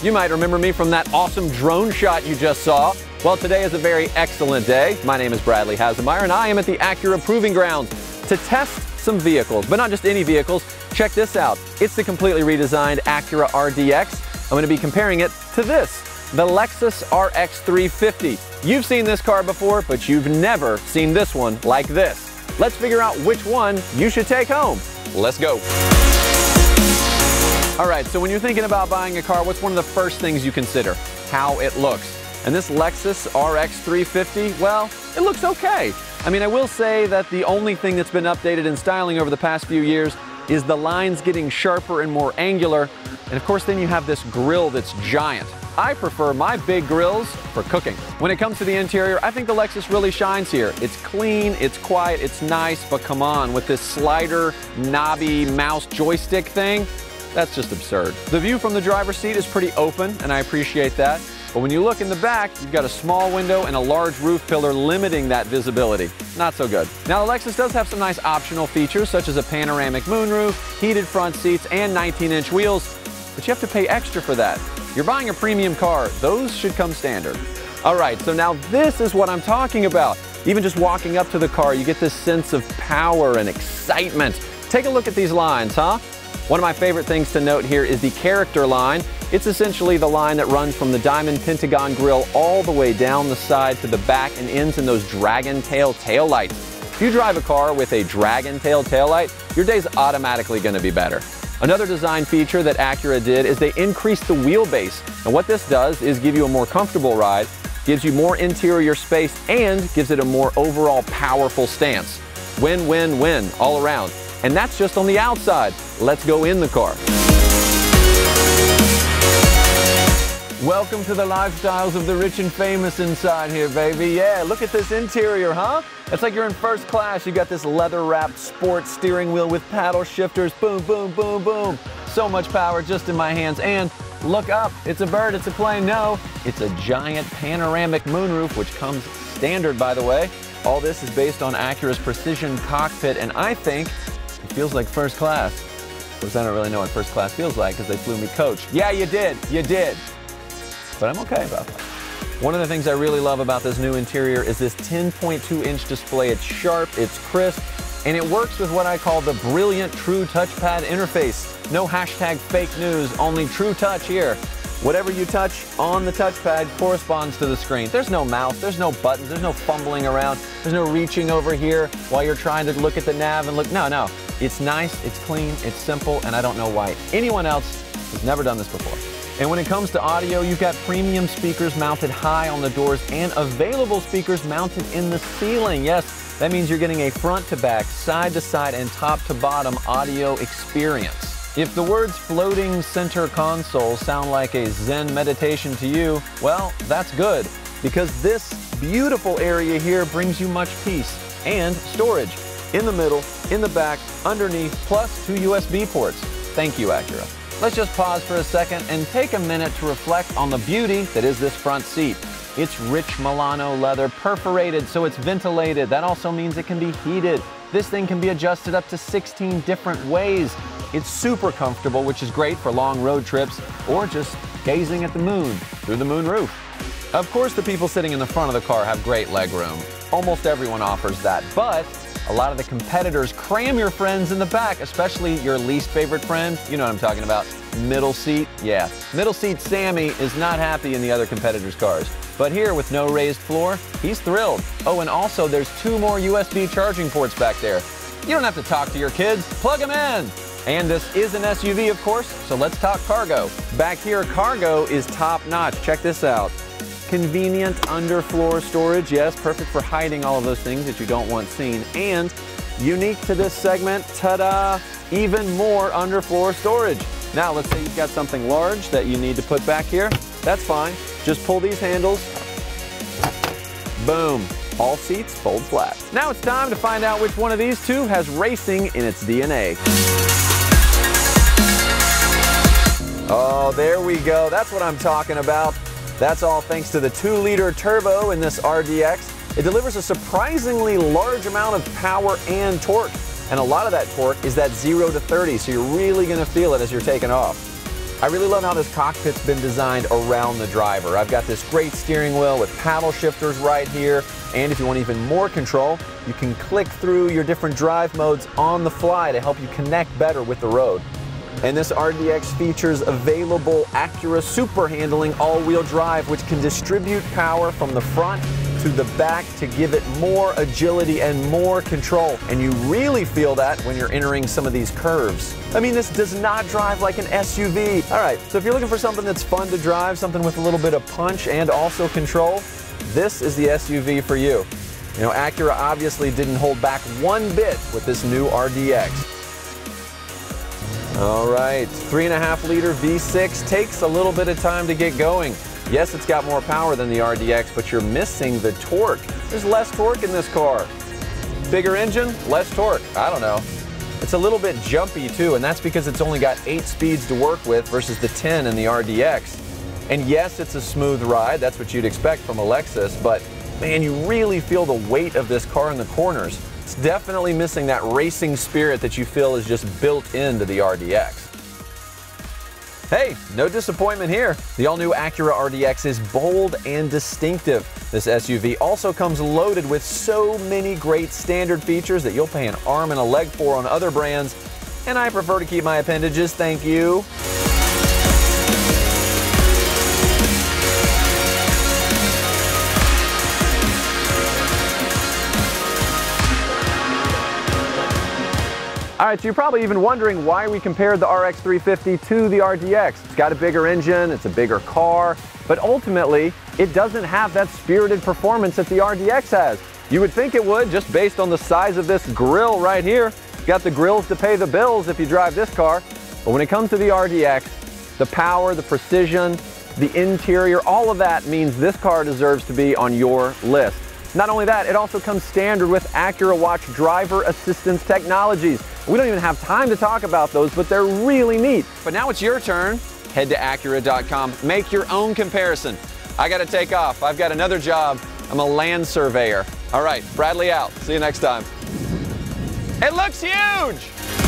You might remember me from that awesome drone shot you just saw. Well, today is a very excellent day. My name is Bradley Hasemeyer, and I am at the Acura Proving Grounds to test some vehicles, but not just any vehicles. Check this out. It's the completely redesigned Acura RDX. I'm going to be comparing it to this, the LEXUS RX350. You've seen this car before, but you've never seen this one like this. Let's figure out which one you should take home. Let's go. All right, so when you're thinking about buying a car, what's one of the first things you consider? How it looks. And this LEXUS RX350, well, it looks okay. I mean, I will say that the only thing that's been updated in styling over the past few years is the lines getting sharper and more angular. And of course, then you have this grille that's giant. I prefer my big grills for cooking. When it comes to the interior, I think the Lexus really shines here. It's clean, it's quiet, it's nice, but come on, with this slider, knobby mouse joystick thing, that's just absurd. The view from the driver's seat is pretty open, and I appreciate that. But when you look in the back, you've got a small window and a large roof pillar limiting that visibility. Not so good. Now, the Lexus does have some nice optional features, such as a panoramic moonroof, heated front seats, and 19-inch wheels, but you have to pay extra for that. You're buying a premium car, those should come standard. All right, so now this is what I'm talking about. Even just walking up to the car, you get this sense of power and excitement. Take a look at these lines, huh? One of my favorite things to note here is the character line. It's essentially the line that runs from the diamond pentagon grille all the way down the side to the back and ends in those dragon tail taillights. If you drive a car with a dragon tail taillight, your day's automatically going to be better. Another design feature that Acura did is they increased the wheelbase. And what this does is give you a more comfortable ride, gives you more interior space, and gives it a more overall powerful stance. Win, win, win all around. And that's just on the outside. Let's go in the car. Welcome to the lifestyles of the rich and famous inside here, baby. Yeah, look at this interior, huh? It's like you're in first class. You got this leather-wrapped sports steering wheel with paddle shifters. Boom, boom, boom, boom. So much power just in my hands. And look up. It's a bird. It's a plane. No, it's a giant panoramic moonroof, which comes standard, by the way. All this is based on Acura's precision cockpit, and I think it feels like first class. Of course, I don't really know what first class feels like because they flew me coach. Yeah, you did. You did. But I'm okay about that. One of the things I really love about this new interior is this 10.2-inch display. It's sharp, it's crisp, and it works with what I call the brilliant True Touchpad interface. No hashtag fake news, only True Touch here. Whatever you touch on the touchpad corresponds to the screen. There's no mouse, there's no buttons, there's no fumbling around, there's no reaching over here while you're trying to look at the nav and look. No. It's nice, it's clean, it's simple, and I don't know why anyone else has never done this before. And when it comes to audio, you've got premium speakers mounted high on the doors and available speakers mounted in the ceiling. Yes, that means you're getting a front-to-back, side-to-side, and top-to-bottom audio experience. If the words floating center console sound like a Zen meditation to you, well, that's good, because this beautiful area here brings you much peace and storage. In the middle, in the back, underneath, plus 2 USB ports. Thank you, Acura. Let's just pause for a second and take a minute to reflect on the beauty that is this front seat. It's rich Milano leather, perforated so it's ventilated. That also means it can be heated. This thing can be adjusted up to 16 different ways. It's super comfortable, which is great for long road trips or just gazing at the moon through the moon roof. Of course, the people sitting in the front of the car have great legroom. Almost everyone offers that, but a lot of the competitors cram your friends in the back, especially your least favorite friend. You know what I'm talking about. Middle seat. Yeah. Middle seat Sammy is not happy in the other competitors' cars. But here, with no raised floor, he's thrilled. Oh, and also there's 2 more USB charging ports back there. You don't have to talk to your kids. Plug them in. And this is an SUV, of course, so let's talk cargo. Back here, cargo is top-notch. Check this out. Convenient underfloor storage, yes, perfect for hiding all of those things that you don't want seen. And unique to this segment, ta-da, even more underfloor storage. Now, let's say you've got something large that you need to put back here. That's fine. Just pull these handles. Boom. All seats fold flat. Now it's time to find out which one of these two has racing in its DNA. Oh, there we go. That's what I'm talking about. That's all thanks to the 2-liter turbo in this RDX. It delivers a surprisingly large amount of power and torque. And a lot of that torque is that 0 to 30, so you're really going to feel it as you're taking off. I really love how this cockpit's been designed around the driver. I've got this great steering wheel with paddle shifters right here, and if you want even more control, you can click through your different drive modes on the fly to help you connect better with the road. And this RDX features available Acura Super Handling all-wheel drive, which can distribute power from the front to the back to give it more agility and more control. And you really feel that when you're entering some of these curves. I mean, this does not drive like an SUV. All right, so if you're looking for something that's fun to drive, something with a little bit of punch and also control, this is the SUV for you. You know, Acura obviously didn't hold back one bit with this new RDX. All right, 3.5-liter V6 takes a little bit of time to get going. Yes, it's got more power than the RDX, but you're missing the torque. There's less torque in this car. Bigger engine, less torque. I don't know. It's a little bit jumpy too, and that's because it's only got 8 speeds to work with versus the 10 in the RDX. And yes, it's a smooth ride. That's what you'd expect from a Lexus, but man, you really feel the weight of this car in the corners. It's definitely missing that racing spirit that you feel is just built into the RDX. Hey, no disappointment here. The all-new Acura RDX is bold and distinctive. This SUV also comes loaded with so many great standard features that you'll pay an arm and a leg for on other brands, and I prefer to keep my appendages, thank you. All right, so you're probably even wondering why we compared the RX350 to the RDX. It's got a bigger engine, it's a bigger car, but ultimately, it doesn't have that spirited performance that the RDX has. You would think it would, just based on the size of this grille right here. It's got the grills to pay the bills if you drive this car. But when it comes to the RDX, the power, the precision, the interior, all of that means this car deserves to be on your list. Not only that, it also comes standard with Acura Watch driver assistance technologies. We don't even have time to talk about those, but they're really neat. But now it's your turn. Head to Acura.com. Make your own comparison. I got to take off. I've got another job. I'm a land surveyor. All right, Bradley out. See you next time. It looks huge!